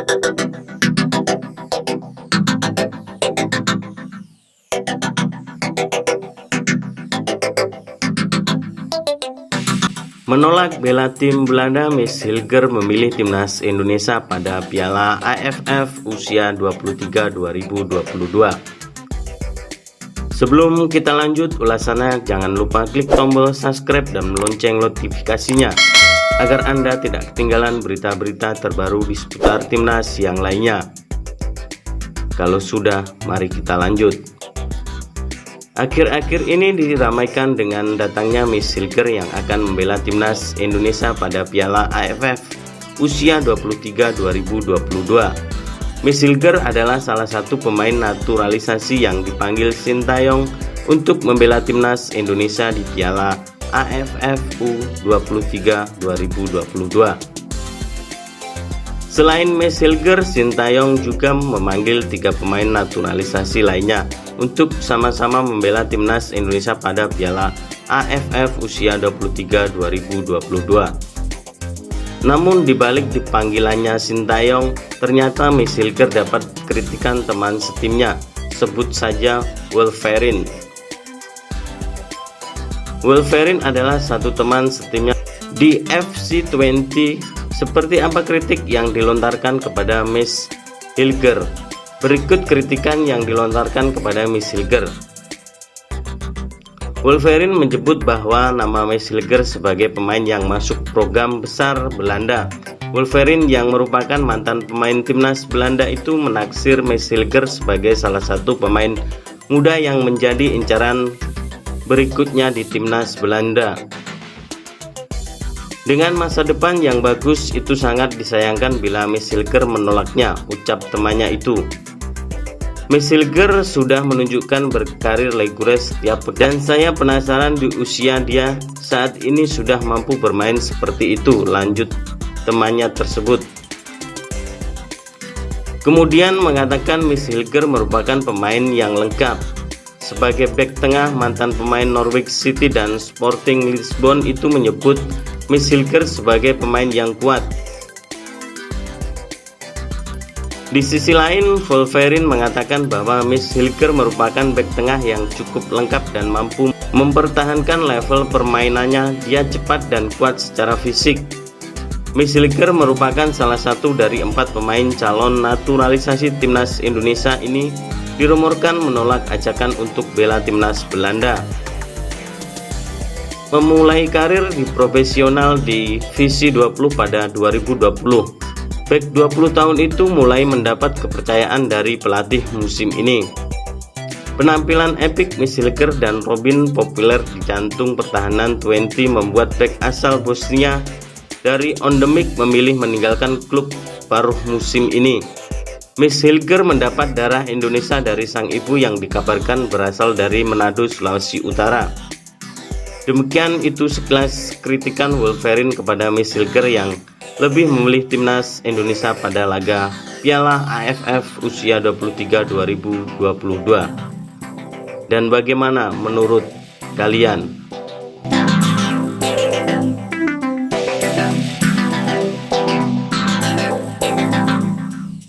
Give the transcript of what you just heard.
Menolak bela tim Belanda, Miss Hilger memilih timnas Indonesia pada Piala AFF usia 23 2022. Sebelum kita lanjut ulasannya, jangan lupa klik tombol subscribe dan lonceng notifikasinya agar Anda tidak ketinggalan berita-berita terbaru di seputar timnas yang lainnya. Kalau sudah, mari kita lanjut. Akhir-akhir ini diramaikan dengan datangnya Miss Hilger yang akan membela timnas Indonesia pada Piala AFF usia 23 2022. Miss Hilger adalah salah satu pemain naturalisasi yang dipanggil Sintayong untuk membela timnas Indonesia di Piala AFF U23 2022. Selain Miss Hilger, Sintayong juga memanggil 3 pemain naturalisasi lainnya untuk sama-sama membela timnas Indonesia pada Piala AFF usia 23 2022. Namun dibalik dipanggilannya Sintayong, ternyata Miss Hilger dapat kritikan teman setimnya, sebut saja Wolverine. Wolverine adalah satu teman setimnya di FC20. Seperti apa kritik yang dilontarkan kepada Miss Hilger? Berikut kritikan yang dilontarkan kepada Miss Hilger. Wolverine menyebut bahwa nama Miss Hilger sebagai pemain yang masuk program besar Belanda. Wolverine yang merupakan mantan pemain timnas Belanda itu menaksir Miss Hilger sebagai salah satu pemain muda yang menjadi incaran berikutnya di timnas Belanda. Dengan masa depan yang bagus, itu sangat disayangkan bila Miss Hilger menolaknya, ucap temannya itu. Miss Hilger sudah menunjukkan berkarir reguler setiap pekan, dan saya penasaran di usia dia saat ini sudah mampu bermain seperti itu, lanjut temannya tersebut. Kemudian mengatakan Miss Hilger merupakan pemain yang lengkap. Sebagai bek tengah, mantan pemain Norwich City dan Sporting Lisbon itu menyebut Miss Hilger sebagai pemain yang kuat. Di sisi lain, Wolverine mengatakan bahwa Miss Hilger merupakan bek tengah yang cukup lengkap dan mampu mempertahankan level permainannya. Dia cepat dan kuat secara fisik. Miss Hilger merupakan salah satu dari 4 pemain calon naturalisasi timnas Indonesia ini dirumorkan menolak ajakan untuk bela timnas Belanda. Memulai karir di profesional di Divisi 20 pada 2020, bek 20 tahun itu mulai mendapat kepercayaan dari pelatih musim ini. Penampilan epik Miss Hilger dan Robin populer di jantung pertahanan 20 membuat bek asal Bosnia dari Ondemik memilih meninggalkan klub paruh musim ini. Miss Hilger mendapat darah Indonesia dari sang ibu yang dikabarkan berasal dari Manado, Sulawesi Utara. Demikian itu sekelas kritikan Wolverine kepada Miss Hilger yang lebih memilih timnas Indonesia pada laga Piala AFF usia 23 2022. Dan bagaimana menurut kalian?